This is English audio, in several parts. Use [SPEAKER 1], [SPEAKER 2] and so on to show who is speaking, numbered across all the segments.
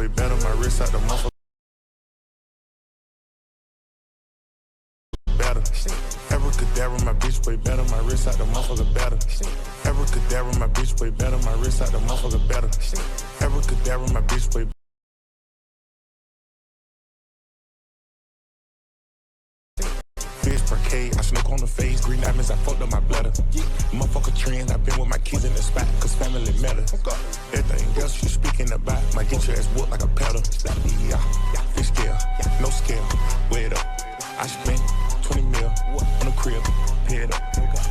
[SPEAKER 1] way better. My wrist out the motherfucker better. Abracadabra, my bitch way better. My wrist out the motherfucker better. Abracadabra, my bitch way better. My wrist out the motherfucker better. Abracadabra, my bitch way better. Bitch parquet, I smoke on the face. Green diamonds, I fucked up my bladder. Motherfucker trends, I been with my kids in the spot, cause family matter. Everything else you speaking about might get your ass whooped like a pedal. Yeah, fish scale, no scale, weigh it up. I spent 20 mil on the crib, pay it up.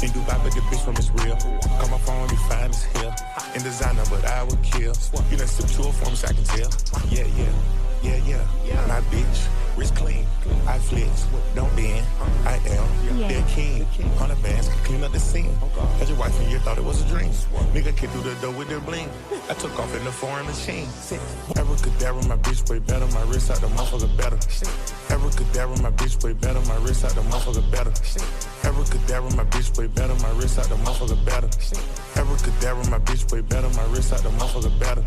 [SPEAKER 1] In Dubai, but the bitch from is real. Call my phone, be fine as hell. In designer, but I would kill. You done sip to a form, so I can tell. Yeah. My bitch, wrist clean. I flex, don't bend. I am their king. 100 bands, clean up the scene. Had your wife and you thought it was a dream. Nigga kick through the door with their bling. I took off in the foreign machine. Abracadabra, my bitch way better. My wrist out the motherfucker better. Abracadabra, my bitch way better. My wrist out the motherfucker better. Abracadabra, my bitch way better. My wrist out the motherfucker better. Abracadabra, my bitch way better. My wrist out the motherfucker better.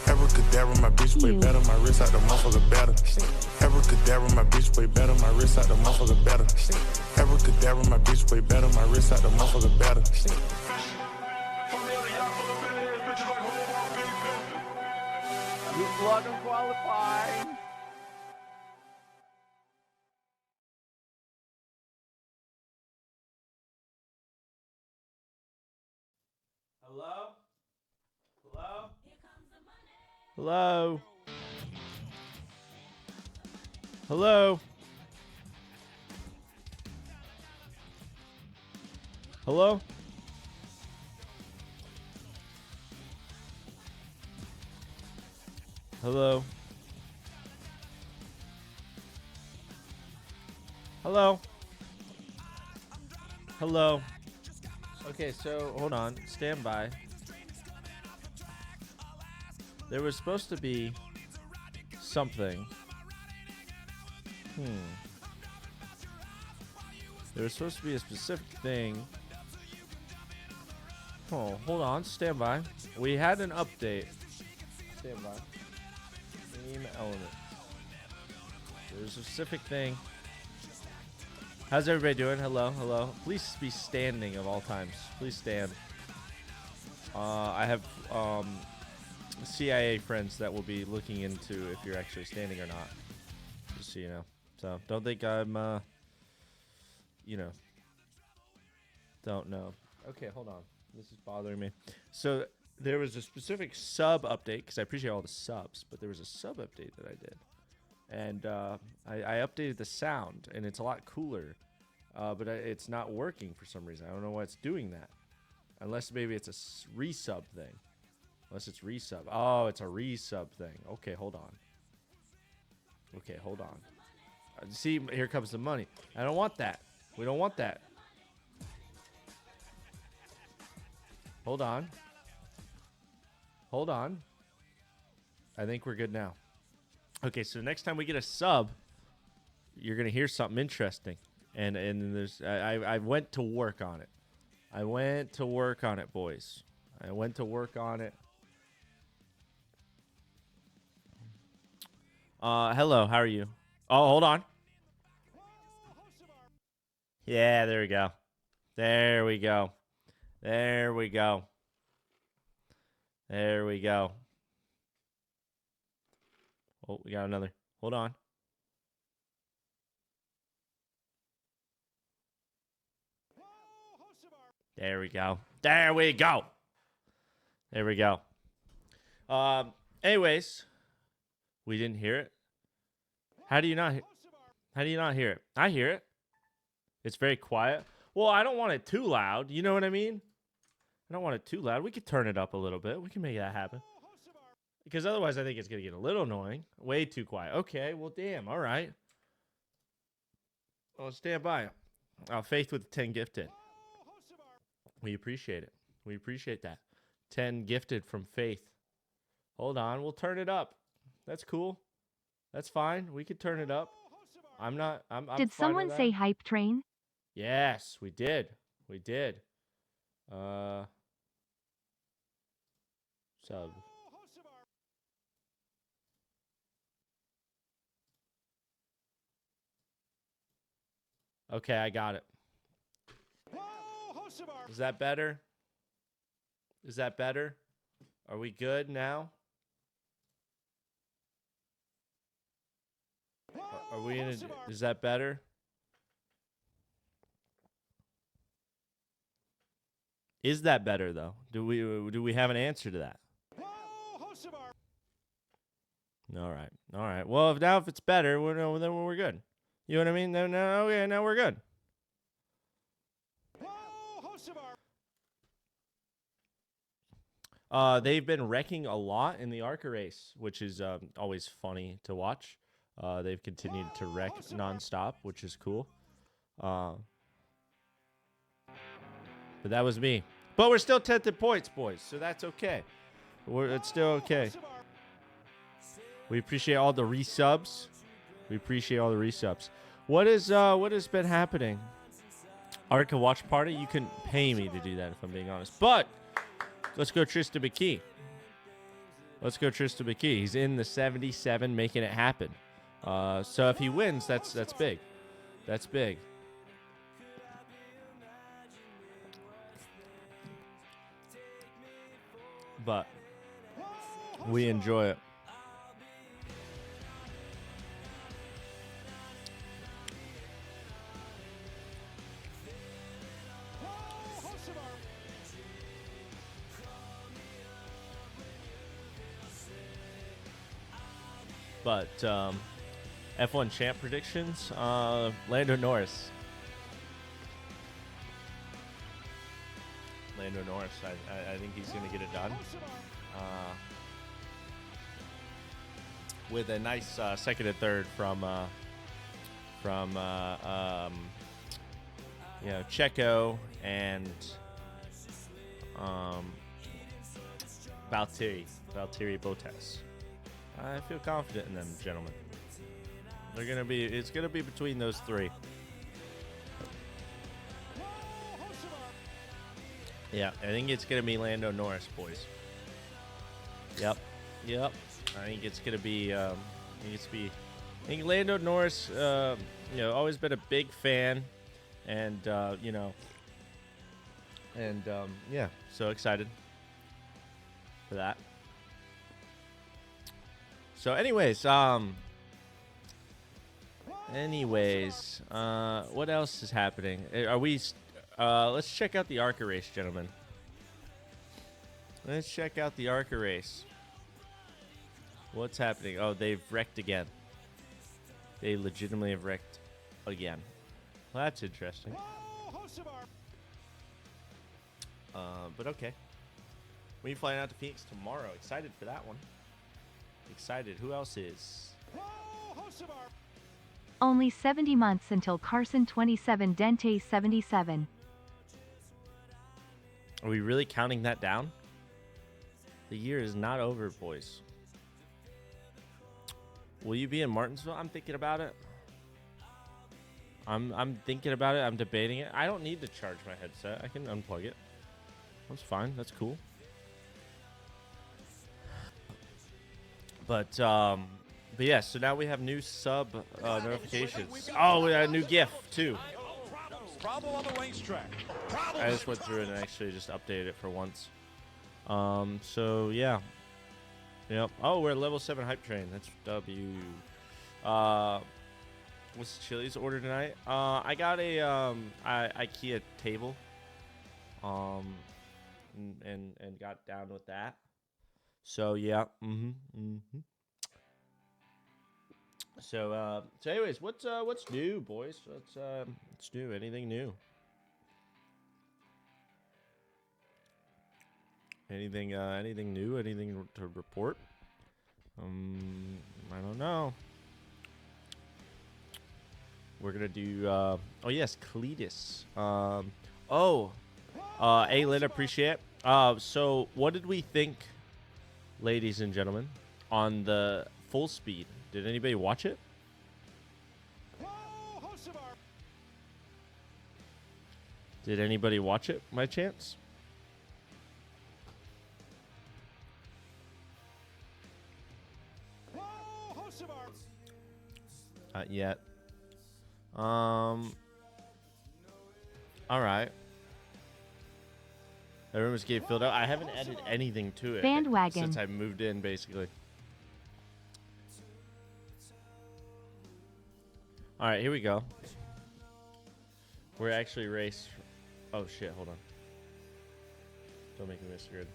[SPEAKER 1] Abracadabra, my bitch way better. My wrist out the motherfucker better. Abracadabra, my bitch way better. My wrist out the motherfucker better. Abracadabra, my bitch way better. My wrist out the motherfucker better.
[SPEAKER 2] You plug and qualify. Hello? Hello? Hello? Hello? Hello? Hello? Hello? Hello? Okay, so hold on. Stand by. There was supposed to be something. There was supposed to be a specific thing. Oh, hold on. Stand by. We had an update. Stand by. Theme elements. There's a specific thing. How's everybody doing? Hello, hello. Please be standing of all times. Please stand. I have CIA friends that will be looking into if you're actually standing or not. Just so you know. So don't think I'm, don't know. Okay, hold on. This is bothering me. So there was a specific sub update, because I appreciate all the subs, but there was a sub update that I did. And I updated the sound, and it's a lot cooler. But it's not working for some reason. I don't know why it's doing that. Unless maybe it's a resub thing. Unless it's resub. Oh, it's a resub thing. Okay, hold on. Okay, hold on. See, here comes the money. I don't want that. We don't want that. Hold on. Hold on. I think we're good now. Okay, so next time we get a sub, you're going to hear something interesting. And there's I went to work on it. I went to work on it, boys. I went to work on it. Hello, how are you? Oh, hold on. Yeah, there we go. There we go. There we go. There we go. Oh, we got another. Hold on. There we go. There we go. There we go. Anyways, we didn't hear it. How do you not hear it? I hear it. It's very quiet. Well, I don't want it too loud. You know what I mean? I don't want it too loud. We could turn it up a little bit. We can make that happen. Because otherwise, I think it's going to get a little annoying. Way too quiet. Okay, well, damn. All right. Well, stand by. Faith with 10 gifted. We appreciate it. We appreciate that. 10 gifted from Faith. Hold on. We'll turn it up. That's cool. That's fine. We could turn it up. I'm
[SPEAKER 3] Did someone say hype train?
[SPEAKER 1] Yes, we did. We did. Sub.
[SPEAKER 2] Okay, I got it. Is that better? Is that better? Are we good now? Are we in a, is that better? Is that better though? Do we have an answer to that? All right. All right. Well, if it's better, then we're good. You know what I mean? No, okay, now we're good. They've been wrecking a lot in the ARCA race, which is always funny to watch. They've continued to wreck nonstop, which is cool. But that was me. But we're still 10th in points, boys, so that's okay. It's still okay. We appreciate all the resubs. We appreciate all the resubs. What has been happening? ARCA watch party? You couldn't pay me to do that if I'm being honest. But let's go Tristan McKee. Let's go Tristan McKee. He's in the 77 making it happen. So if he wins, that's big. That's big. But we enjoy it. But F1 champ predictions, Lando Norris. Lando Norris, I think he's going to get it done. With a nice second and third from Checo and Valtteri Bottas. I feel confident in them, gentlemen. It's gonna be between those three. Yeah, I think it's gonna be Lando Norris, boys. Yep. I think it's gonna be. I think Lando Norris. Always been a big fan, and so excited for that. So, anyways, what else is happening? Are we? Let's check out the ARCA race, gentlemen. Let's check out the ARCA race. What's happening? Oh, they've wrecked again. They legitimately have wrecked again. Well, that's interesting. But okay. When are you flying out to Phoenix tomorrow? Excited for that one. Excited. Who else is?
[SPEAKER 3] Only 70 months until Carson 27 Dente 77.
[SPEAKER 2] Are we really counting that down? The year is not over, boys. Will you be in Martinsville? I'm thinking about it. I'm thinking about it. I'm debating it. I don't need to charge my headset. I can unplug it. That's fine. That's cool. But yeah, so now we have new sub notifications. Oh, we got a new GIF too.
[SPEAKER 4] Problem on the racetrack.
[SPEAKER 2] I just went through it and actually just updated it for once. So yeah. Yep. Oh, we're at level 7 hype train. That's W. What's Chili's order tonight? I got a IKEA table. And got down with that. So yeah. So anyways, what's new, boys? What's new? Anything new? Anything new? Anything to report? I don't know. We're gonna do. Oh yes, Cletus. Lynn, appreciate. So what did we think, ladies and gentlemen, on the full speed? Did anybody watch it? Did anybody watch it by chance? Not yet. All right. The room is getting filled up. I haven't added anything to it
[SPEAKER 3] Bandwagon.
[SPEAKER 2] since I moved in, basically. All right, here we go. We're actually race. Oh shit! Hold on. Don't make me miss the grid.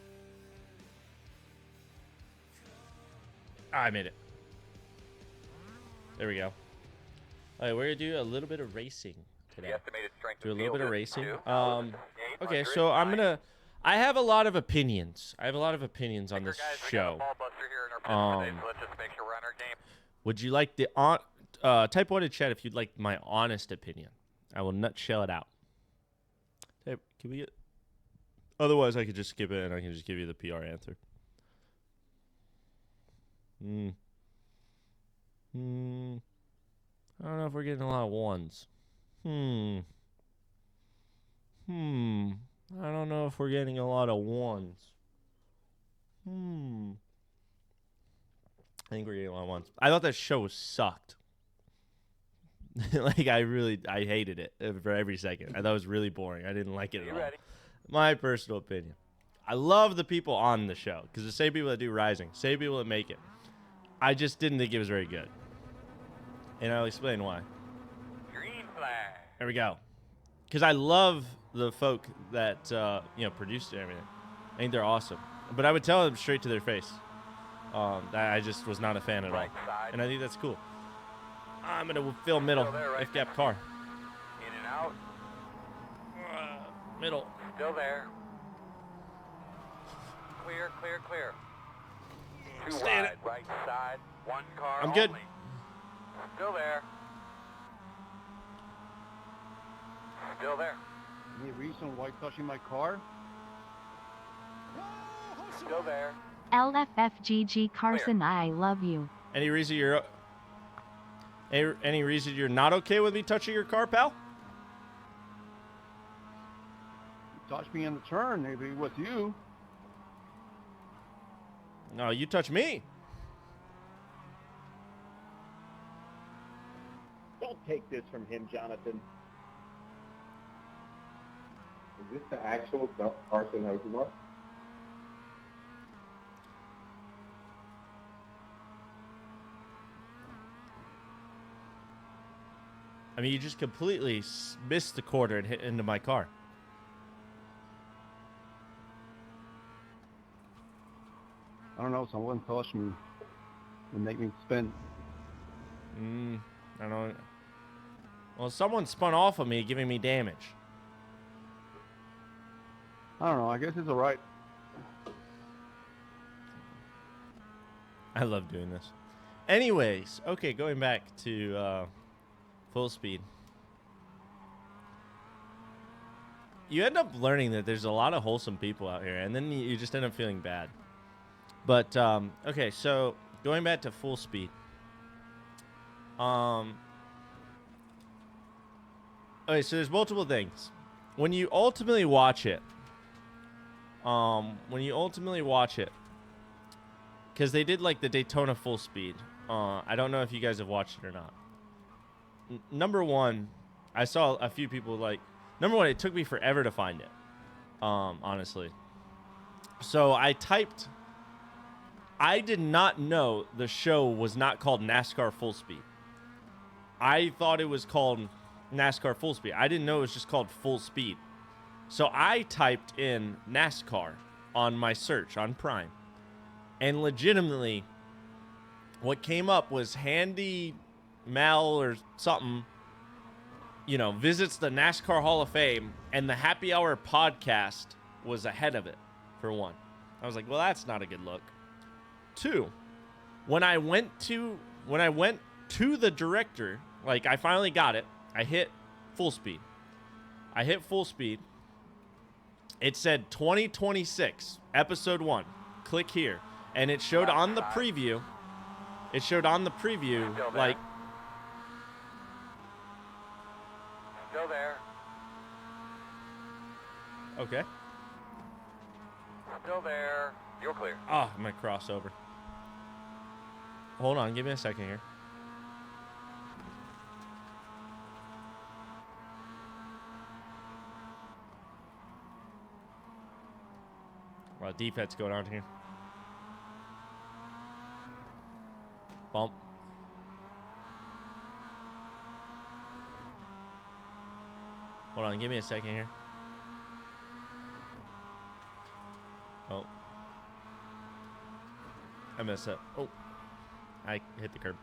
[SPEAKER 2] I made it. There we go. All right, we're gonna do a little bit of racing today. Do a little bit of racing. Okay, so I have a lot of opinions. I have a lot of opinions on this show. Would you like the type 1 in chat if you'd like my honest opinion? I will nutshell it out. Hey, can we get? Otherwise, I could just skip it and I can just give you the PR answer. I don't know if we're getting a lot of ones. I don't know if we're getting a lot of ones. I think we're getting a lot of ones. I thought that show sucked. Like, I hated it for every second. I thought it was really boring. I didn't like it at all. My personal opinion. I love the people on the show, because the same people that do Rising, same people that make it. I just didn't think it was very good. And I'll explain why.
[SPEAKER 4] Green flag.
[SPEAKER 2] There we go. Because I love the folk that produced it and everything. I think they're awesome. But I would tell them straight to their face that I just was not a fan at all. And I think that's cool. I'm going to fill middle. F-gap car.
[SPEAKER 4] In and out.
[SPEAKER 2] Middle.
[SPEAKER 4] Still there. Clear, clear, clear. Too
[SPEAKER 2] Stay in
[SPEAKER 4] wide,
[SPEAKER 2] it.
[SPEAKER 4] right side. One car
[SPEAKER 2] I'm good.
[SPEAKER 4] only. Still there. Still there.
[SPEAKER 5] Any reason why touching my car?
[SPEAKER 4] Still there.
[SPEAKER 3] LFFGG Carson, I love you.
[SPEAKER 2] Any reason you're not okay with me touching your car, pal?
[SPEAKER 5] You touched me in the turn, maybe with you.
[SPEAKER 2] No, you touch me.
[SPEAKER 6] Don't take this from him, Jonathan.
[SPEAKER 7] Is this the actual Carson Hocevar?
[SPEAKER 2] I mean, you just completely missed the quarter and hit into my car.
[SPEAKER 5] I don't know, someone touched me and make me spin.
[SPEAKER 2] I don't. Well, someone spun off of me, giving me damage.
[SPEAKER 5] I don't know, I guess it's alright.
[SPEAKER 2] I love doing this. Anyways, okay, going back to full speed. You end up learning that there's a lot of wholesome people out here, and then you just end up feeling bad. But, okay, so going back to full speed. Okay, so there's multiple things. When you ultimately watch it, because they did like the Daytona full speed. I don't know if you guys have watched it or not. Number one, I saw a few people like. Number one, it took me forever to find it. Honestly. So I typed. I did not know the show was not called NASCAR Full Speed. I thought it was called NASCAR Full Speed. I didn't know it was just called Full Speed. So I typed in NASCAR on my search on Prime. And legitimately, what came up was Handy Mal or something, visits the NASCAR Hall of Fame, and the Happy Hour podcast was ahead of it, for one. I was like, well, that's not a good look. Two, when I went to the director, like I finally got it, I hit full speed. It said 2026, episode 1. Click here. And it showed on the preview. Like.
[SPEAKER 4] Still there.
[SPEAKER 2] Okay.
[SPEAKER 4] Still there. You're clear.
[SPEAKER 2] Ah, my crossover. Hold on, give me a second here. defense going on here. Bump. Hold on, give me a second here. Oh. I messed up. Oh. I hit the curb.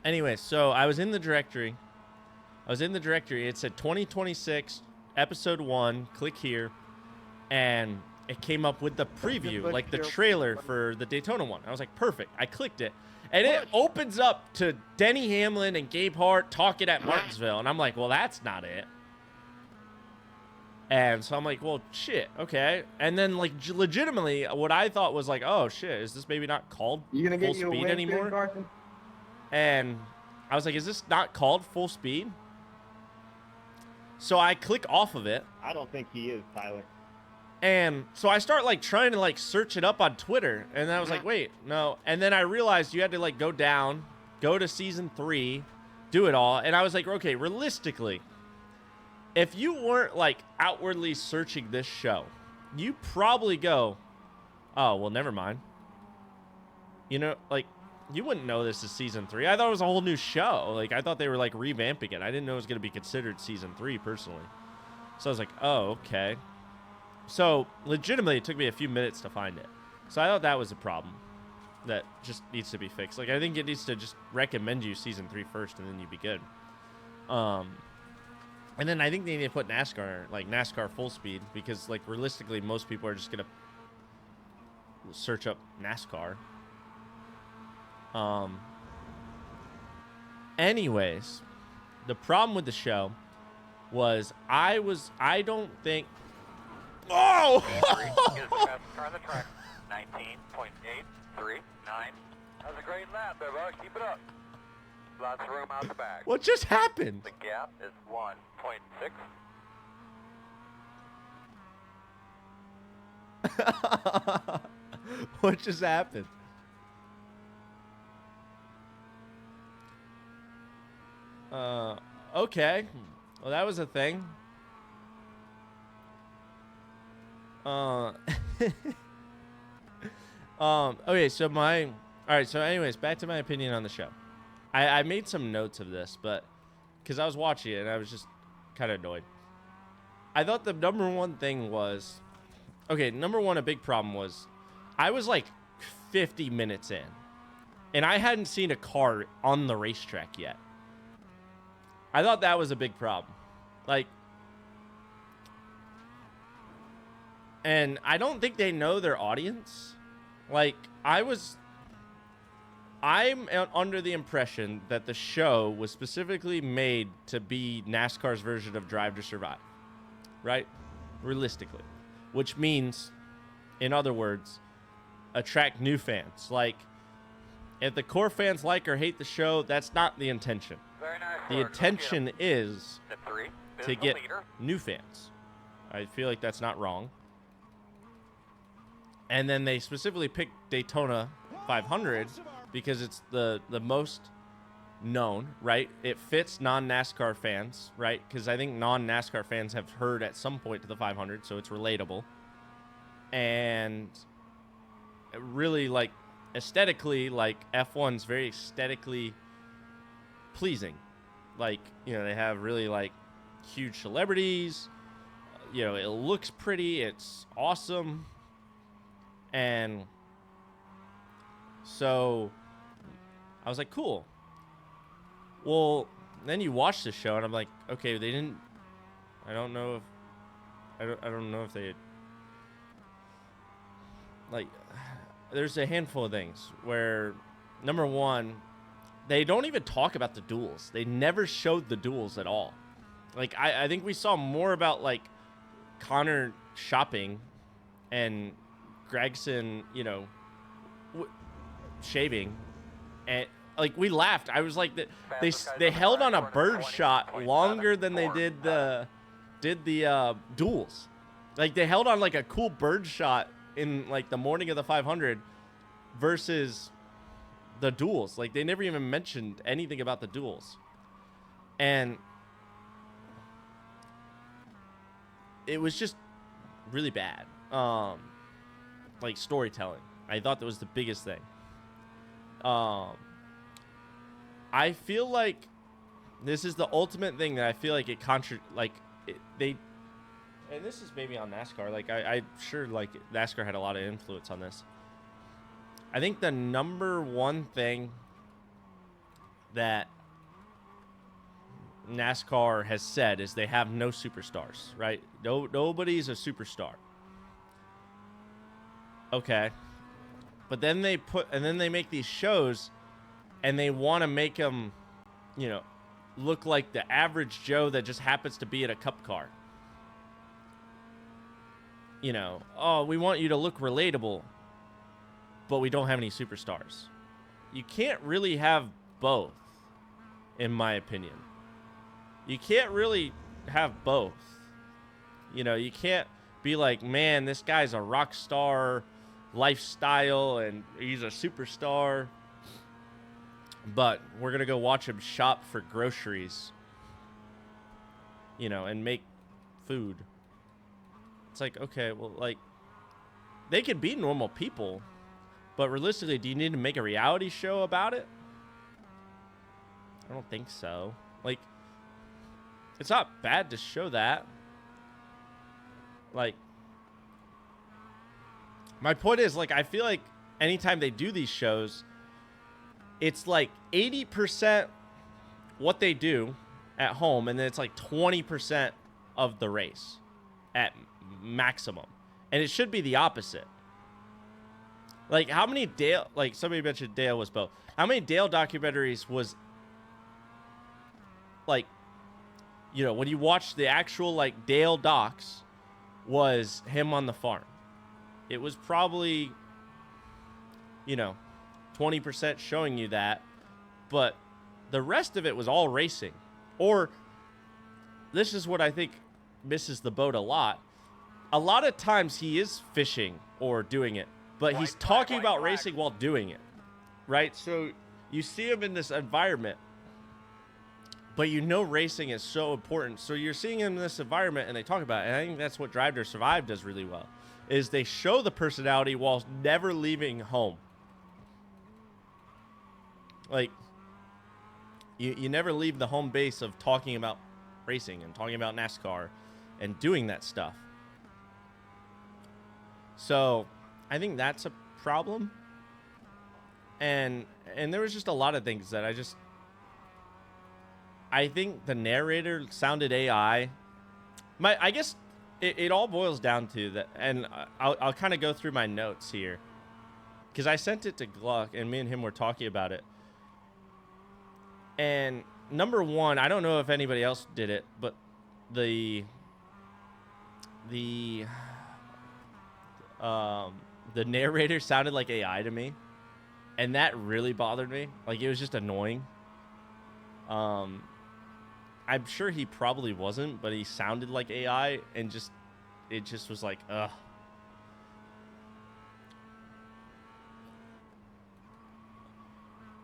[SPEAKER 2] Anyway, so I was in the directory. It said 2026, episode 1, click here. And it came up with the preview, like the trailer for the Daytona one. I was like, perfect. I clicked it. And it opens up to Denny Hamlin and Gabe Hart talking at Martinsville. And I'm like, well, that's not it. And so I'm like, well, shit, okay. And then, like, legitimately, what I thought was like, oh, shit, is this maybe not called full speed anymore?
[SPEAKER 7] Carson?
[SPEAKER 2] And I was like, is this not called full speed? So I click off of it.
[SPEAKER 6] I don't think he is, Tyler.
[SPEAKER 2] And so I start, like, trying to, like, search it up on Twitter. And I was like, wait, no. And then I realized you had to, like, go down, go to season 3, do it all. And I was like, okay, realistically, if you weren't, like, outwardly searching this show, you probably go, oh, well, never mind. You know, like, you wouldn't know this is season 3. I thought it was a whole new show. Like, I thought they were, like, revamping it. I didn't know it was going to be considered season 3, personally. So I was like, oh, okay. So, legitimately, it took me a few minutes to find it. So I thought that was a problem that just needs to be fixed. Like, I think it needs to just recommend you season 3 first, and then you'd be good. And then I think they need to put NASCAR, like, NASCAR full speed, because, like, realistically, most people are just going to search up NASCAR. Anyways, the problem with the show was I don't think... Oh!
[SPEAKER 4] Turn the track. 19.839. That's a great lap there, bud. Keep it up. Lots of room out the back.
[SPEAKER 2] What just happened?
[SPEAKER 4] The gap is 1.6.
[SPEAKER 2] What just happened? Okay. Well, that was a thing. Okay, so alright, so anyways, back to my opinion on the show. I made some notes of this, but because I was watching it and I was just kind of annoyed. I thought the number one thing was, okay, number one, a big problem was I was like 50 minutes in and I hadn't seen a car on the racetrack yet. I thought that was a big problem. Like, and I don't think they know their audience. Like, I'm under the impression that the show was specifically made to be NASCAR's version of Drive to Survive, right? Realistically. Which means, in other words, attract new fans. Like, if the core fans like or hate the show, that's not the intention.
[SPEAKER 4] Very nice
[SPEAKER 2] The
[SPEAKER 4] work.
[SPEAKER 2] intention is
[SPEAKER 4] The 3 is
[SPEAKER 2] to
[SPEAKER 4] the
[SPEAKER 2] get
[SPEAKER 4] leader.
[SPEAKER 2] new fans. I feel like that's not wrong. And then they specifically picked Daytona 500 because it's the most known, right? It fits non-NASCAR fans, right? Because I think non-NASCAR fans have heard at some point to the 500, so it's relatable. And really, like, aesthetically, like, F1's very aesthetically pleasing. Like, you know, they have really, like, huge celebrities. You know, it looks pretty. It's awesome. And so I was like, cool. Well, then you watch the show and I'm like, okay, they didn't, I don't know if they, like, there's a handful of things where, number one, they don't even talk about the duels. They never showed the duels at all. Like, I think we saw more about, like, Connor shopping and Gregson, you know, shaving, and like we laughed. I was like, they held on a bird shot longer than they did the duels. Like they held on like a cool bird shot in like the morning of the 500 versus the duels. Like they never even mentioned anything about the duels, and it was just really bad. Like storytelling. I thought that was the biggest thing. I feel like this is the ultimate thing that I feel like they, and this is maybe on NASCAR. Like I'm sure like NASCAR had a lot of influence on this. I think the number one thing that NASCAR has said is they have no superstars, right? Nobody's a superstar. Okay. But then they make these shows and they want to make them, you know, look like the average Joe that just happens to be at a cup car. You know, oh, we want you to look relatable, but we don't have any superstars. You can't really have both, in my opinion. You can't really have both. You know, you can't be like, man, this guy's a rock star lifestyle and he's a superstar, but we're going to go watch him shop for groceries, you know, and make food. It's like, okay, well, like, they could be normal people, but realistically, do you need to make a reality show about it? I don't think so. Like, it's not bad to show that. Like, my point is, like, I feel like anytime they do these shows, it's like 80% what they do at home, and then it's like 20% of the race at maximum. And it should be the opposite. Like, how many Dale, like, somebody mentioned Dale was both. How many Dale documentaries was, like, you know, when you watch the actual, like, Dale docs, was him on the farm? It was probably, you know, 20% showing you that, but the rest of it was all racing. Or, this is what I think misses the boat a lot. A lot of times he is fishing or doing it, but he's talking about racing while doing it, right? So you see him in this environment, but you know racing is so important. So you're seeing him in this environment, and they talk about it, and I think that's what Drive to Survive does really well, is they show the personality while never leaving home. Like, you never leave the home base of talking about racing and talking about NASCAR and doing that stuff. So I think that's a problem. And there was just a lot of things that I think the narrator sounded AI. I guess it all boils down to that, and I'll kind of go through my notes here, because I sent it to Gluck, and me and him were talking about it. And number one, I don't know if anybody else did it, but the narrator sounded like AI to me, and that really bothered me. Like, it was just annoying. I'm sure he probably wasn't, but he sounded like AI, and it just was like, ugh.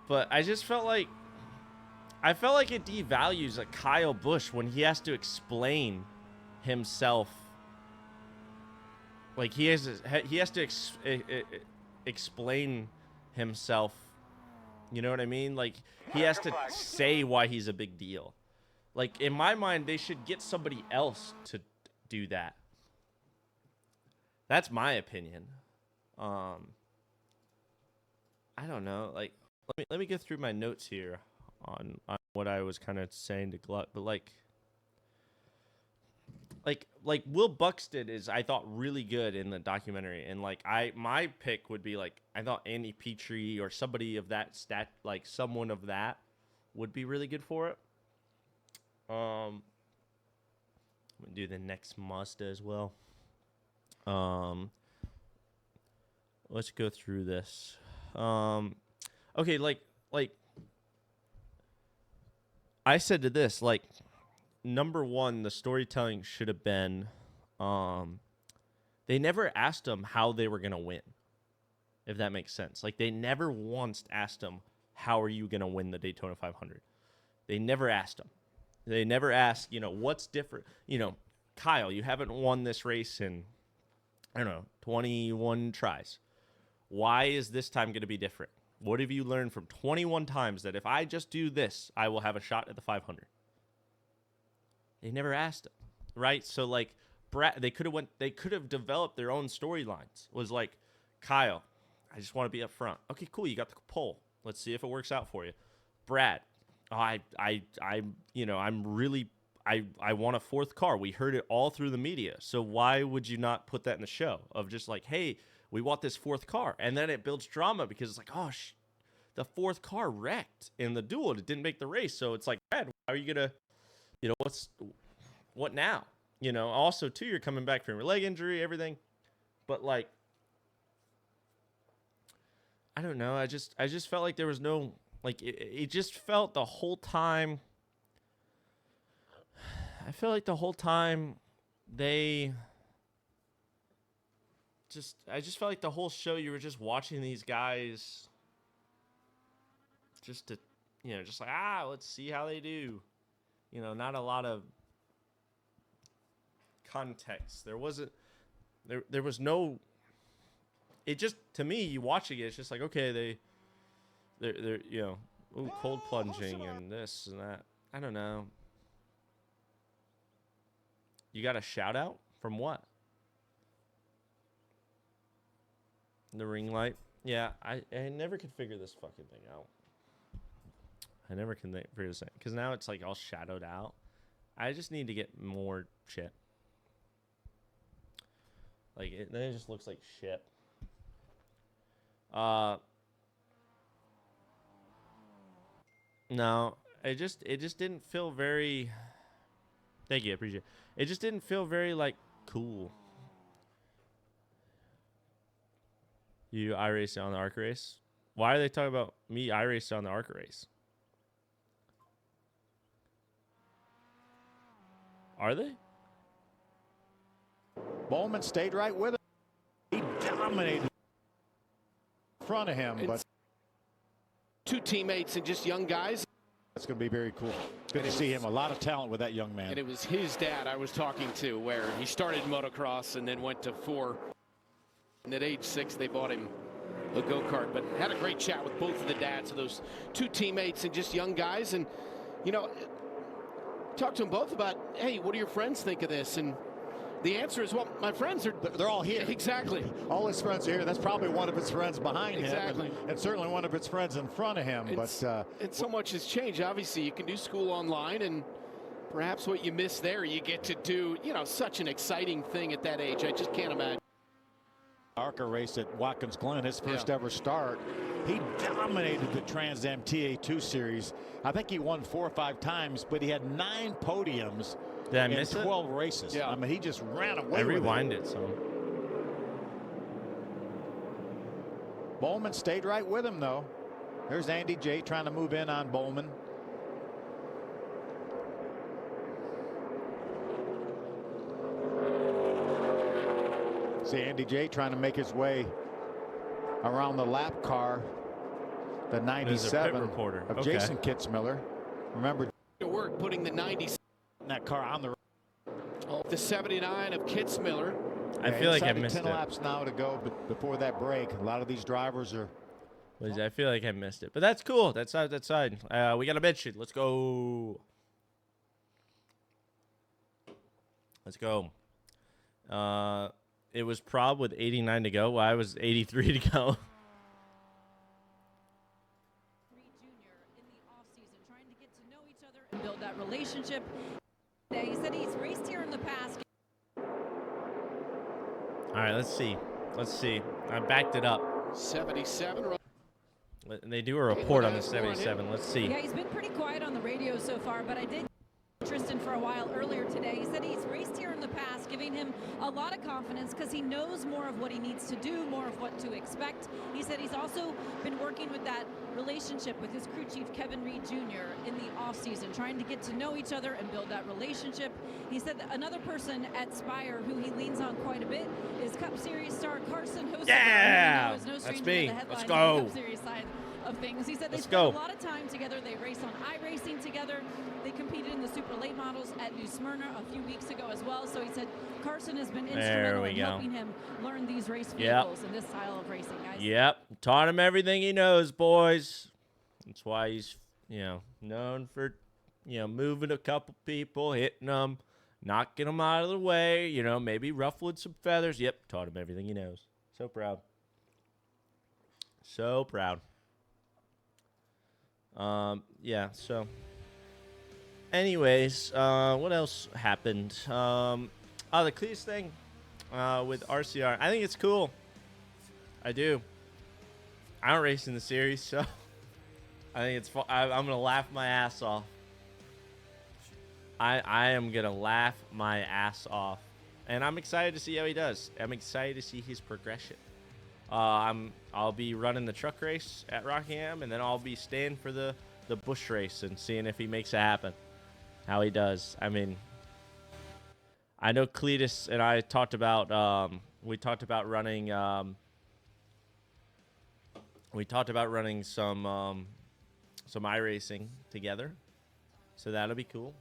[SPEAKER 2] But I just felt like it devalues a Kyle Busch when he has to explain himself. Like, he has to explain himself. You know what I mean? Like, he has to say why he's a big deal. Like, in my mind, they should get somebody else to do that. That's my opinion. I don't know. Like, let me go through my notes here on what I was kind of saying to Gluck, but like Will Buxton is, I thought, really good in the documentary, and like my pick would be, like, I thought Andy Petrie or somebody of that stat, like someone of that, would be really good for it. I'm gonna do the next Mazda as well. Let's go through this. Okay, like I said to this, like, number one, the storytelling should have been, they never asked them how they were going to win, if that makes sense. Like, they never once asked them, how are you going to win the Daytona 500? They never asked them. They never asked, you know, what's different. You know, Kyle, you haven't won this race in I don't know, 21 tries. Why is this time going to be different? What have you learned from 21 times that if I just do this, I will have a shot at the 500? They never asked him, right? So like, Brad, they could have developed their own storylines. Was like, Kyle, I just want to be up front. Okay, cool. You got the pole. Let's see if it works out for you. Brad, I want a fourth car. We heard it all through the media. So why would you not put that in the show of just like, hey, we want this fourth car, and then it builds drama because it's like, oh, the fourth car wrecked in the duel. It didn't make the race. So it's like, Brad, how are you gonna, what now? Also too, you're coming back from your leg injury, everything, but like, I don't know. I just felt like there was no, like, it just felt the whole time. I feel like the whole time I just felt like the whole show you were just watching these guys just to, just like, let's see how they do. Not a lot of context. There was no, it just, to me, you watching it, it's just like, okay, they're cold plunging and this and that. I don't know. You got a shout out from what? The ring light. Yeah, I never could figure this fucking thing out. I never can figure this out. Because now it's like all shadowed out. I just need to get more shit. Like, it just looks like shit. No, it just didn't feel very... Thank you, I appreciate it. It just didn't feel very, like, cool. You iRaced on the ARCA race? Why are they talking about me iRaced on the ARCA race? Are they?
[SPEAKER 8] Bowman stayed right with him. He dominated in front of him, but
[SPEAKER 9] two teammates and just young guys.
[SPEAKER 8] That's going to be very cool. Good to see him. A lot of talent with that young man.
[SPEAKER 9] And it was his dad I was talking to, where he started motocross and then went to 4. And at age 6, they bought him a go-kart. But had a great chat with both of the dads of those two teammates and just young guys. And, talked to them both about, hey, what do your friends think of this? And the answer is, well, my friends
[SPEAKER 8] they're all here.
[SPEAKER 9] Exactly.
[SPEAKER 8] All his friends are here. That's probably one of his friends behind
[SPEAKER 9] exactly.
[SPEAKER 8] him. And certainly one of his friends in front of him.
[SPEAKER 9] And so much has changed. Obviously, you can do school online, and perhaps what you miss there, you get to do, such an exciting thing at that age. I just can't imagine.
[SPEAKER 8] ARCA race at Watkins Glen, his first ever start. He dominated the Trans Am TA2 series. I think he won 4 or 5 times, but he had 9 podiums in 12 races.
[SPEAKER 9] Yeah.
[SPEAKER 8] I mean, he just ran away.
[SPEAKER 2] I rewind it, so.
[SPEAKER 8] Bowman stayed right with him, though. There's Andy J trying to move in on Bowman. See Andy J trying to make his way around the lap car, the 97 of Jason Kitzmiller. Remember,
[SPEAKER 9] work putting the 97
[SPEAKER 8] that car on the.
[SPEAKER 9] The 79 of Kitzmiller.
[SPEAKER 2] I feel like I missed
[SPEAKER 8] 10 laps now to go before that break. A lot of these drivers are.
[SPEAKER 2] I feel like I missed it, but that's cool. That's side. We got a bed sheet. Let's go. Let's go. It was Prob with 89 to go. Well, I was 83 to go.
[SPEAKER 10] Build that relationship. He said he's raced here in the past.
[SPEAKER 2] All right, let's see. I backed it up.
[SPEAKER 9] 77.
[SPEAKER 2] They do a report on the 77. Let's see.
[SPEAKER 10] Yeah, he's been pretty quiet on the radio so far, but I did Tristan for a while earlier today. He said he's raced here in the past, giving him a lot of confidence because he knows more of what he needs to do, more of what to expect. He said he's also been working with that relationship with his crew chief, Kevin Reed Jr., in the offseason, trying to get to know each other and build that relationship. He said that another person at Spire who he leans on quite a bit is Cup Series star Carson Hocevar.
[SPEAKER 2] Yeah,
[SPEAKER 10] no
[SPEAKER 2] that's me.
[SPEAKER 10] Let's
[SPEAKER 2] go.
[SPEAKER 10] Cup Series side of things. He said they
[SPEAKER 2] Let's
[SPEAKER 10] spent
[SPEAKER 2] go.
[SPEAKER 10] a lot of time together. They race on iRacing together. They competed in the super late models at New Smyrna a few weeks ago as well. So he said Carson has been instrumental in helping him learn these race vehicles and this style of racing, guys.
[SPEAKER 2] Yep. Taught him everything he knows, boys. That's why he's, known for, moving a couple people, hitting them, knocking them out of the way, maybe ruffling some feathers. Yep. Taught him everything he knows. So proud. So proud. Yeah, so anyways, what else happened? The Cletus thing with RCR. I think it's cool. I do. I don't race in the series, so I think it's fun. I'm going to laugh my ass off. I am going to laugh my ass off. And I'm excited to see how he does. I'm excited to see his progression. I'll be running the truck race at Rockingham, and then I'll be staying for the bush race and seeing if he makes it happen. How he does. I mean, I know Cletus and I talked about running some iRacing together. So that'll be cool.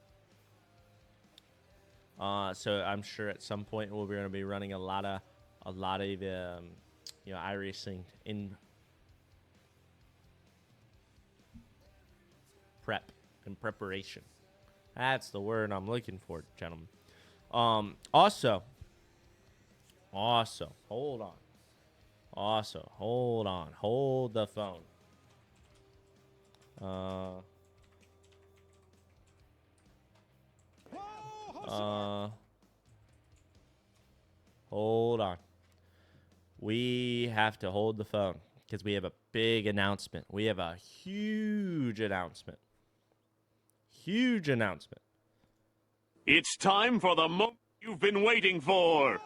[SPEAKER 2] So I'm sure at some point we're going to be running a lot of iRacing in preparation. That's the word I'm looking for, gentlemen. Also, hold the phone. Hold on. We have to hold the phone because we have a big announcement. We have a huge announcement. Huge announcement.
[SPEAKER 11] It's time for the moment you've been waiting for.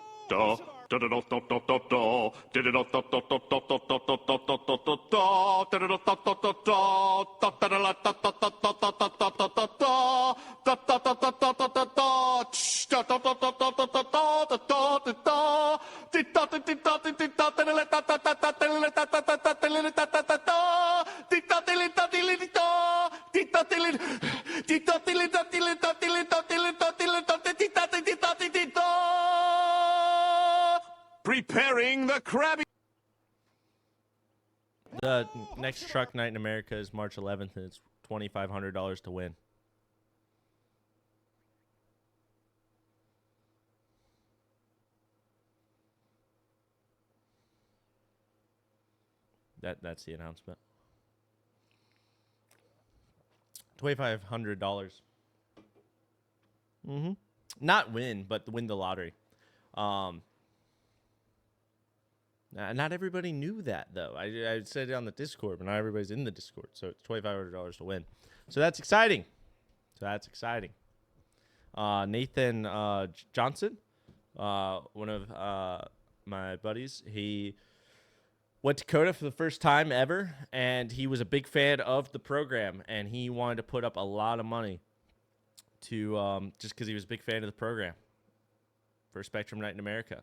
[SPEAKER 11] Preparing the Krabby.
[SPEAKER 2] The next truck night in America is March 11th, and it's $2,500 to win. That's the announcement. $2,500. Not win, but win the lottery. Not everybody knew that, though. I said it on the Discord, but not everybody's in the Discord. So it's $2,500 to win. So that's exciting. Nathan Johnson, one of my buddies, he went to COTA for the first time ever, and he was a big fan of the program, and he wanted to put up a lot of money to just because he was a big fan of the program for Spectrum Night in America.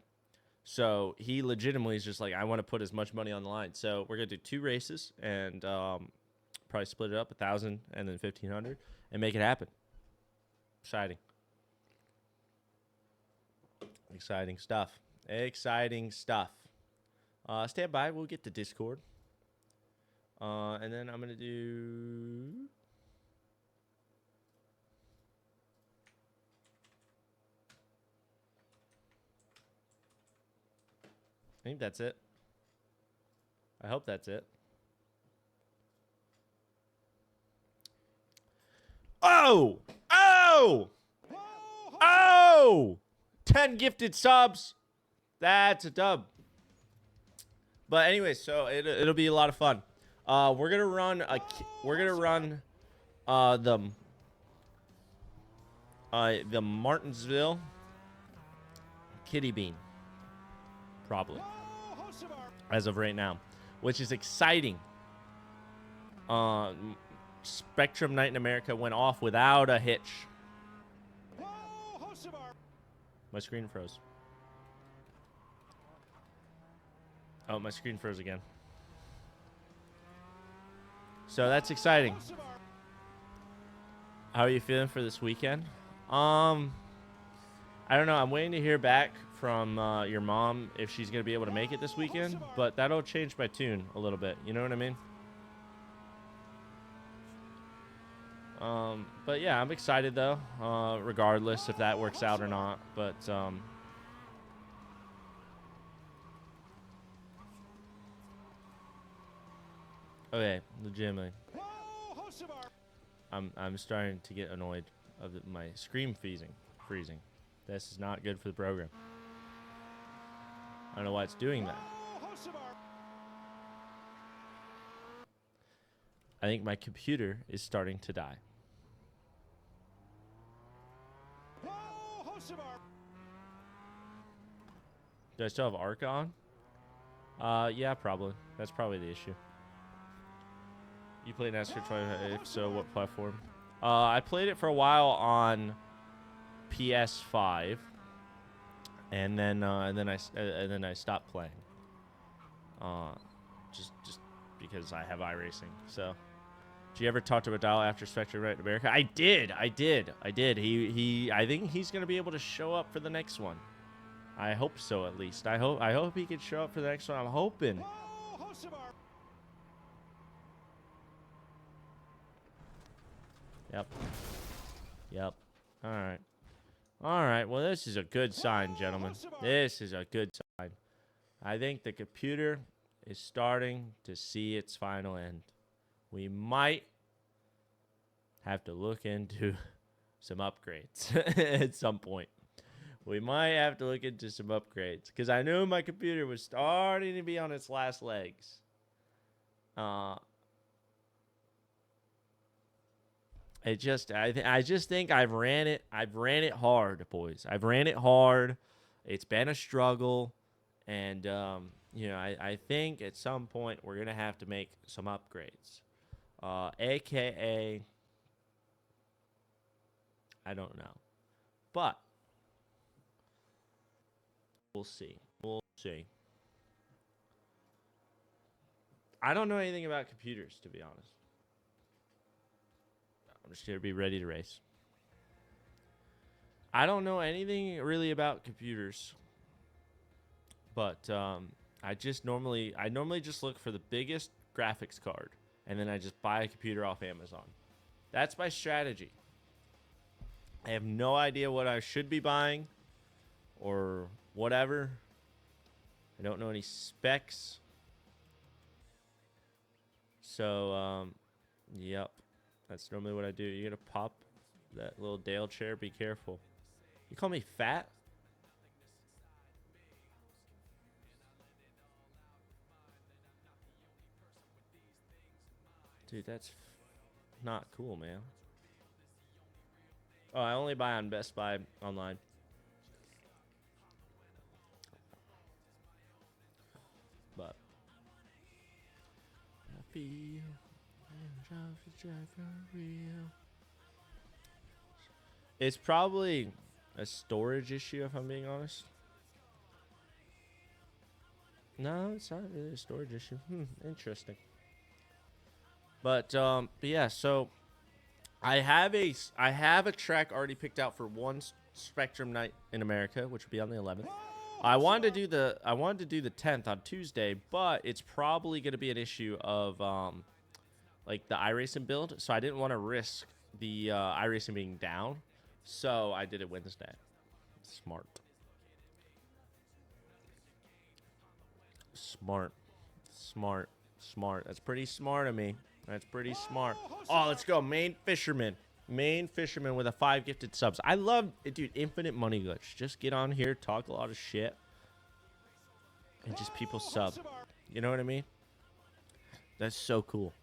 [SPEAKER 2] So he legitimately is just like, I want to put as much money on the line. So we're going to do 2 races and probably split it up, 1,000 and then 1,500, and make it happen. Exciting. Exciting stuff. Stand by. We'll get to Discord. And then I'm going to do... I think that's it. I hope that's it. Oh! 10 gifted subs. That's a dub. But anyway, so it'll be a lot of fun. We're gonna run the Martinsville Kitty Bean. Probably. As of right now, which is exciting. Spectrum Night in America went off without a hitch. My screen froze. Oh, my screen froze again. So that's exciting. How are you feeling for this weekend? I don't know. I'm waiting to hear back from your mom if she's going to be able to make it this weekend, but that'll change my tune a little bit. You know what I mean? But yeah, I'm excited though, regardless if that works out or not. But okay, legitimately, I'm starting to get annoyed of my screen freezing. This is not good for the program. I don't know why it's doing that. I think my computer is starting to die. Do I still have ARC on? Yeah, probably. That's probably the issue. You played NASCAR 25? If so, what platform? I played it for a while on PS5, and then I stopped playing. Just because I have iRacing. So, did you ever talk to Adal after Spectre Right in America? I did. I think he's gonna be able to show up for the next one. I hope so, at least. I hope he can show up for the next one. I'm hoping. Yep. All right. Well, this is a good sign, gentlemen. This is a good sign. I think the computer is starting to see its final end. We might have to look into some upgrades at some point. We might have to look into some upgrades because I knew my computer was starting to be on its last legs. I just think I've ran it hard, boys. I've ran it hard. It's been a struggle, and I think at some point we're gonna have to make some upgrades. AKA, I don't know, but we'll see. I don't know anything about computers, to be honest. I'm just here to be ready to race. I don't know anything really about computers, but I normally just look for the biggest graphics card, and then I just buy a computer off Amazon. That's my strategy. I have no idea what I should be buying or whatever. I don't know any specs. So, yep. That's normally what I do. You're going to pop that little Dale chair. Be careful. You call me fat? Dude, that's not cool, man. Oh, I only buy on Best Buy online. But I feel it's probably a storage issue, if I'm being honest. No, it's not really a storage issue. Interesting. But yeah, so I have a track already picked out for one Spectrum night in America, which will be on the 11th. I wanted to do the 10th on Tuesday, but it's probably going to be an issue of like the iRacing build, so I didn't want to risk the iRacing being down, so I did it Wednesday. Smart. That's pretty smart of me. That's pretty smart. Oh, let's go. Main Fisherman with a 5 gifted subs. I love it, dude. Infinite money glitch. Just get on here, talk a lot of shit, and just people sub. You know what I mean? That's so cool.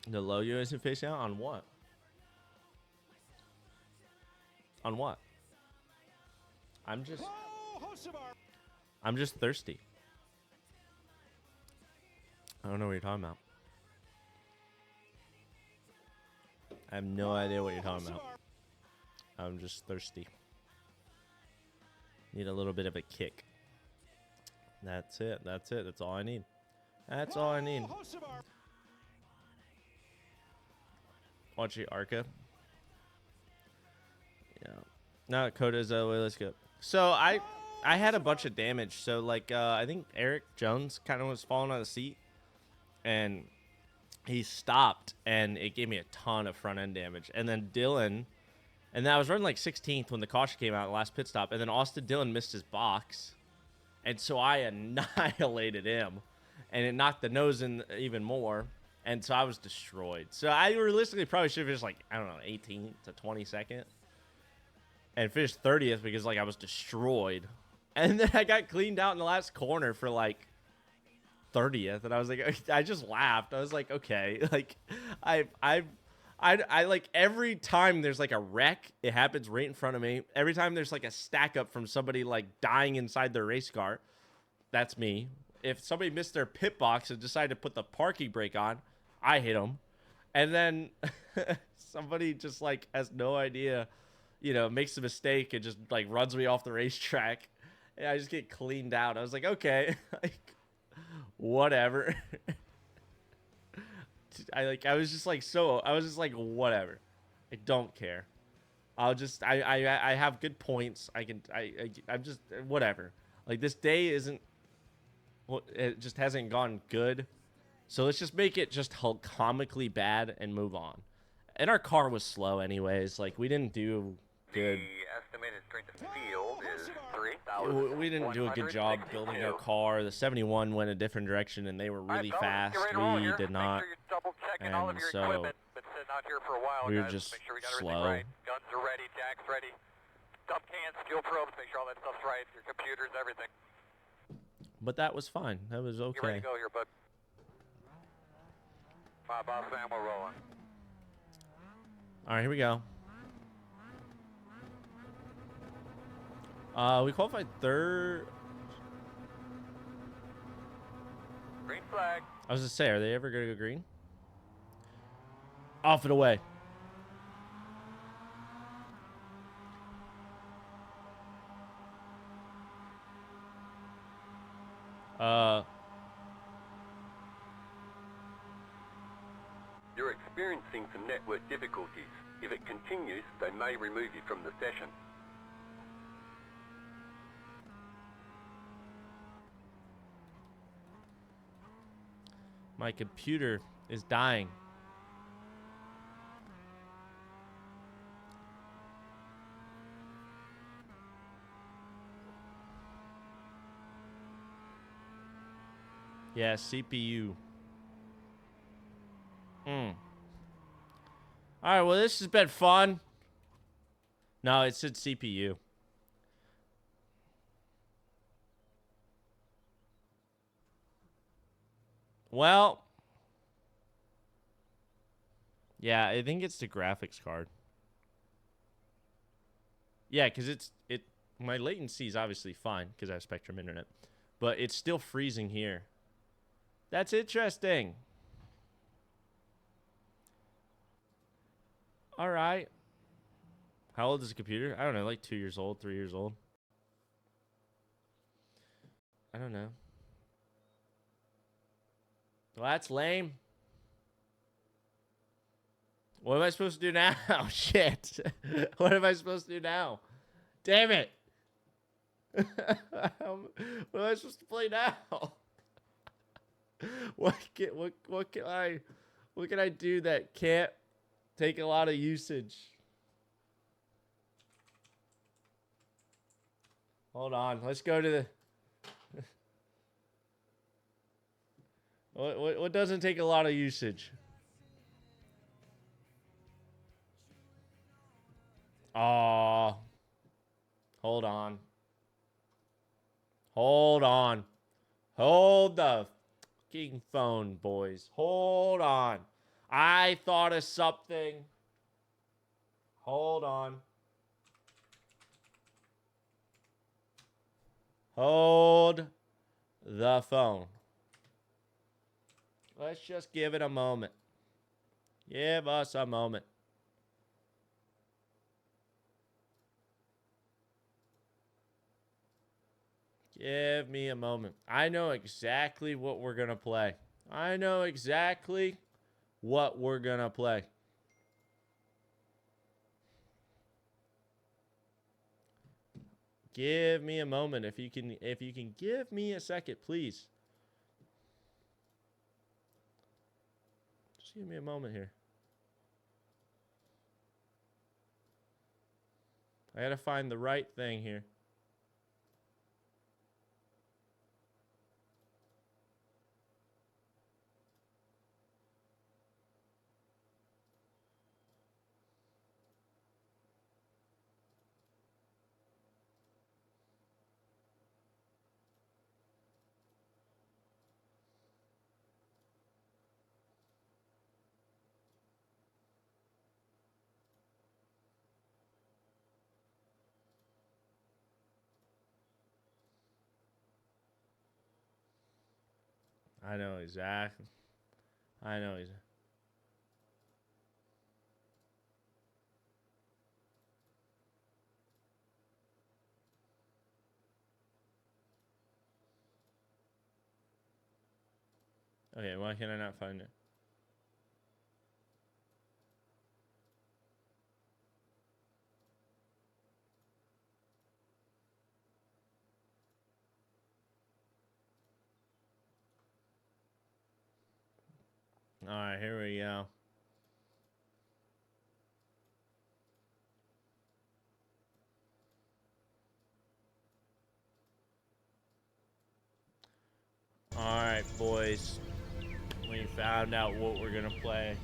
[SPEAKER 2] The logo isn't facing out on what? On what? I'm just thirsty. I don't know what you're talking about. I have no idea what you're talking about. I'm just thirsty. Need a little bit of a kick. That's it. That's it. That's all I need. That's all I need. Watch the Arca. Yeah. No, Coda's away. Let's go. So I had a bunch of damage. So like I think Eric Jones kind of was falling on the seat, and he stopped, and it gave me a ton of front end damage. And then Dylan, and then I was running like 16th when the caution came out, the last pit stop, and then Austin Dillon missed his box, and so I annihilated him, and it knocked the nose in even more, and so I was destroyed. So I realistically probably should have finished like, I don't know, 18th to 22nd, and finished 30th because like I was destroyed, and then I got cleaned out in the last corner for like 30th, and I was like, I just laughed. I was like, okay, like I like every time there's like a wreck, it happens right in front of me. Every time there's like a stack up from somebody like dying inside their race car, that's me. If somebody missed their pit box and decided to put the parking brake on, I hit them. And then somebody just like has no idea, you know, makes a mistake and just like runs me off the racetrack, and I just get cleaned out. I was like, okay, like whatever. I was just like whatever. I don't care. I'll just I have good points. I'm just whatever. Like this day isn't, it just hasn't gone good. So let's just make it just comically bad and move on. And our car was slow anyways. Like we didn't do good.
[SPEAKER 4] The estimated strength of field is 3,000.
[SPEAKER 2] We didn't do a good job building our car. The 71 went a different direction, and they were really fast. We did not, and so we were just slow.
[SPEAKER 4] Guns are ready, jacks ready. Dump cans, fuel probes, make sure all that stuff's right. Your computers, everything.
[SPEAKER 2] But that was fine. That was okay.
[SPEAKER 4] You're ready to go here, bud. Boss Sam, we're rolling.
[SPEAKER 2] All right, here we go. We qualified third.
[SPEAKER 4] Green flag.
[SPEAKER 2] I was gonna say, are they ever gonna go green? Off and away.
[SPEAKER 12] You're experiencing some network difficulties. If it continues, they may remove you from the session.
[SPEAKER 2] My computer is dying. Yeah, CPU. Alright, well, this has been fun. No, it said CPU. Well, yeah, I think it's the graphics card. Yeah, because my latency is obviously fine because I have Spectrum Internet, but it's still freezing here. That's interesting. All right. How old is the computer? I don't know, like 2 years old, 3 years old. I don't know. Well, that's lame. What am I supposed to do now? Shit. What am I supposed to do now? Damn it. What am I supposed to play now? What can I do that can't take a lot of usage? Hold on. Let's go to the What doesn't take a lot of usage? Aw. Hold on. Hold on. Hold the fucking phone, boys. Hold on. I thought of something. Hold on. Hold the phone. Let's just give it a moment. Give us a moment. Give me a moment. I know exactly what we're going to play. I know exactly what we're going to play. Give me a moment. If you can give me a second, please. Just give me a moment here. I got to find the right thing here. I know exactly. I know exactly. Okay, why can I not find it? All right, here we go. All right, boys. We found out what we're going to play.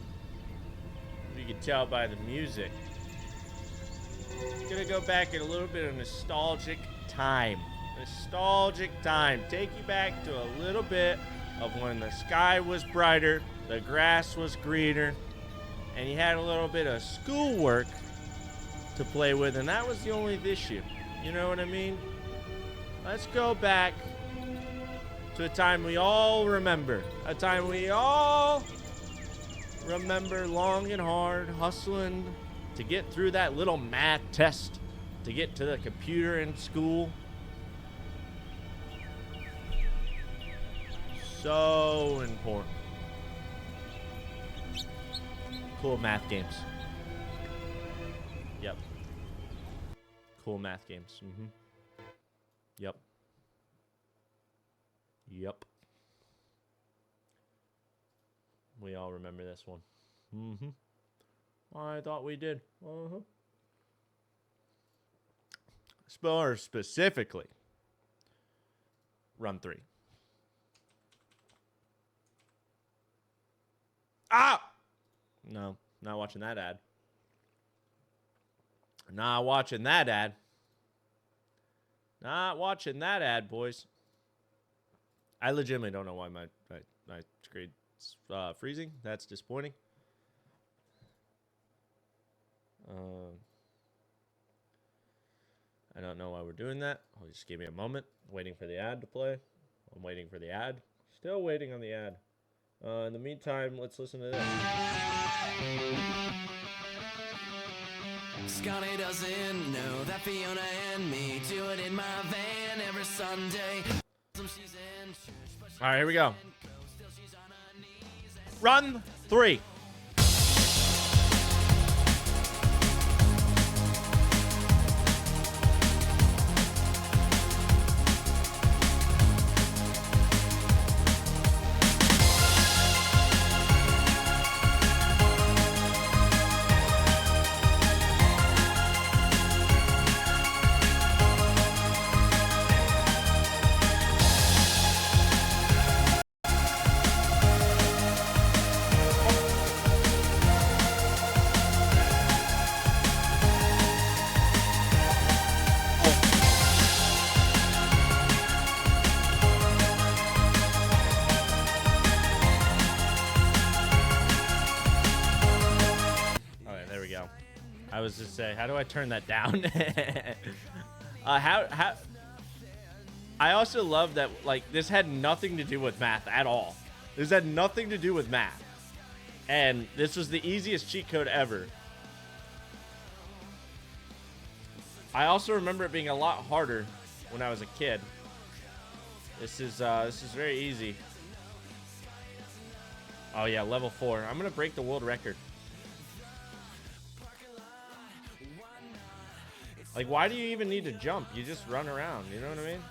[SPEAKER 2] You can tell by the music. Gonna go back in a little bit of nostalgic time. Nostalgic time. Take you back to a little bit of when the sky was brighter, the grass was greener, and you had a little bit of schoolwork to play with, and that was the only issue. You know what I mean? Let's go back to a time we all remember. A time we all remember long and hard, hustling to get through that little math test, to get to the computer in school. So important. Cool math games. Yep. Cool math games. Mm-hmm. Yep. Yep. We all remember this one. Mm-hmm. I thought we did. Uh-huh. More specifically, Run 3. Ah! No, not watching that ad. Not watching that ad. Not watching that ad, boys. I legitimately don't know why my screen's freezing. That's disappointing. I don't know why we're doing that. I'll just give me a moment. Waiting for the ad to play. I'm waiting for the ad. Still waiting on the ad. In the meantime, let's listen to this.
[SPEAKER 13] Scotty doesn't know that Fiona and me do it in my van every Sunday.
[SPEAKER 2] All right, here we go. Run 3. I was just saying, how do I turn that down? I also love that, like, this had nothing to do with math at all. This had nothing to do with math. And this was the easiest cheat code ever. I also remember it being a lot harder when I was a kid. This is very easy. Oh yeah, level 4. I'm gonna break the world record. Like, why do you even need to jump? You just run around. You know what I mean?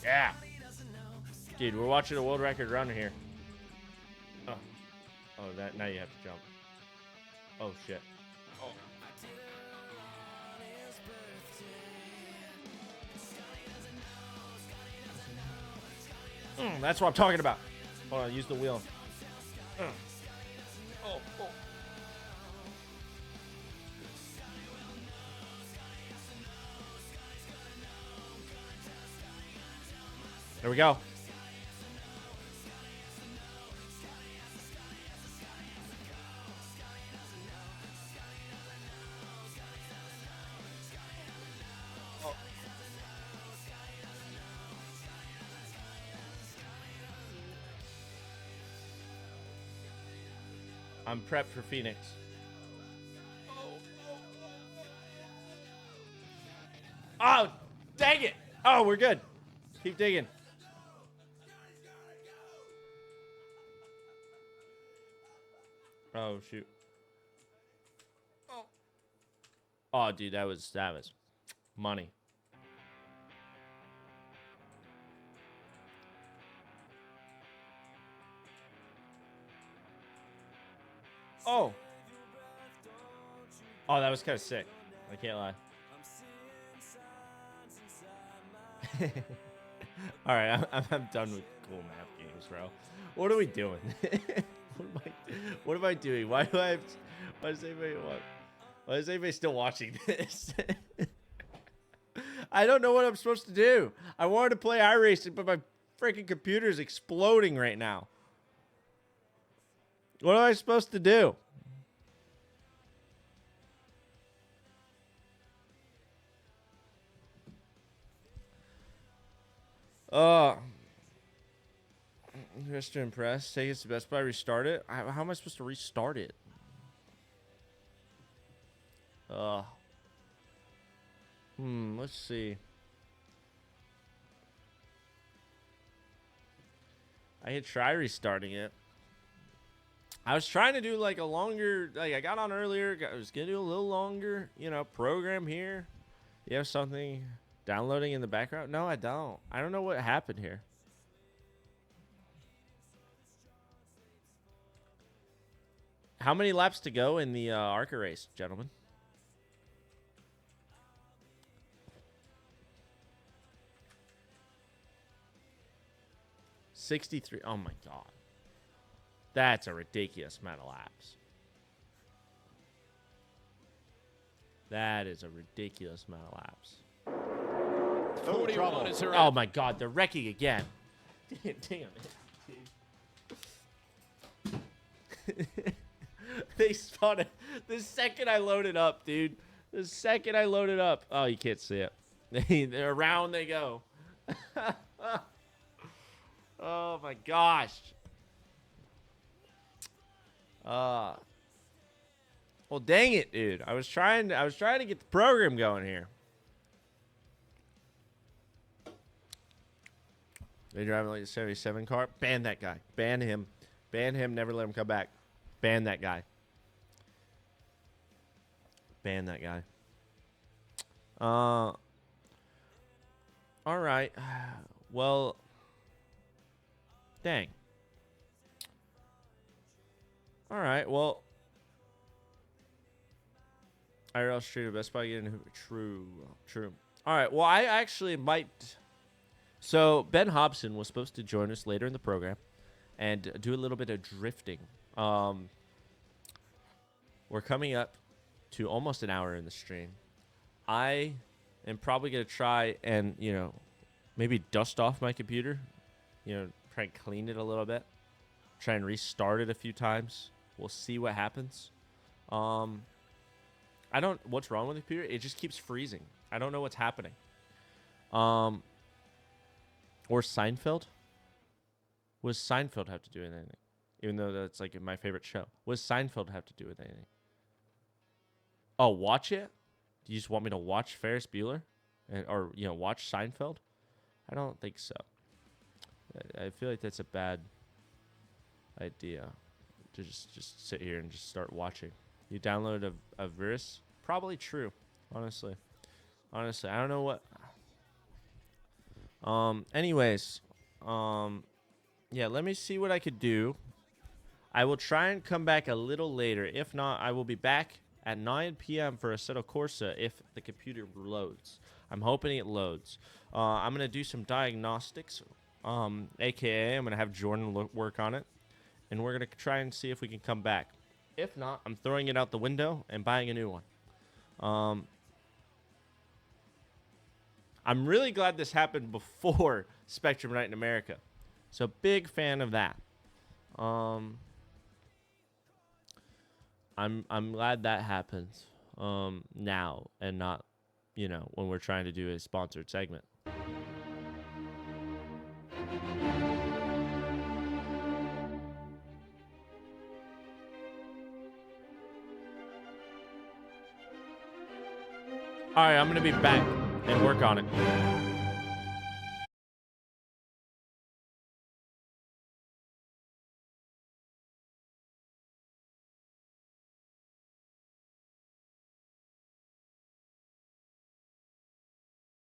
[SPEAKER 2] Yeah. Dude, we're watching a world record run here. Oh, that now you have to jump. Oh shit. That's what I'm talking about. Hold on, use the wheel. Oh. There we go. I'm prepped for Phoenix. Oh, dang it. Oh, we're good. Keep digging. Oh, shoot. Oh, dude, that was money. Oh. Oh, that was kind of sick. I can't lie. All right, I'm done with cool map games, bro. What are we doing? What am I doing? Why does anybody still watching this? I don't know what I'm supposed to do. I wanted to play iRacing, but my freaking computer is exploding right now. What am I supposed to do? Just to impress. Take it to Best Buy, restart it. How am I supposed to restart it? Let's see. I could try restarting it. I was trying to do like a longer, like I got on earlier. I was gonna do a little longer, program here. You have something downloading in the background? No, I don't. I don't know what happened here. How many laps to go in the ARCA race, gentlemen? $63. Oh my god. That's a ridiculous amount of laps. That is a ridiculous amount of laps.
[SPEAKER 9] 41 is her.
[SPEAKER 2] Oh my god, they're wrecking again. Damn it. They spawned it. The second I loaded up, dude. The second I loaded up. Oh, you can't see it. They're around they go. Oh my gosh. Well, dang it, dude. I was trying to get the program going here. They driving like a 77 car. Ban that guy. Ban him. Ban him. Never let him come back. Ban that guy. Ban that guy. All right. Well, dang. All right. Well, IRL Street of Best Buy getting true. All right. Well, I actually might. So Ben Hobson was supposed to join us later in the program and do a little bit of drifting. We're coming up to almost an hour in the stream. I am probably going to try and, maybe dust off my computer. Try and clean it a little bit. Try and restart it a few times. We'll see what happens. What's wrong with the computer? It just keeps freezing. I don't know what's happening. Or Seinfeld? What does Seinfeld have to do with anything? Even though that's like my favorite show. What does Seinfeld have to do with anything? Oh, watch it? Do you just want me to watch Ferris Bueller? or watch Seinfeld? I don't think so. I feel like that's a bad idea to just sit here and just start watching. You download a virus? Probably true. Honestly, I don't know what. Anyways, yeah, let me see what I could do. I will try and come back a little later. If not, I will be back at 9 p.m. for Assetto Corsa if the computer loads. I'm hoping it loads. I'm going to do some diagnostics, aka I'm going to have Jordan work on it, and we're going to try and see if we can come back. If not, I'm throwing it out the window and buying a new one. I'm really glad this happened before Spectrum Night in America. So big fan of that. I'm glad that happens now and not, when we're trying to do a sponsored segment. All right, I'm going to be back and work on it.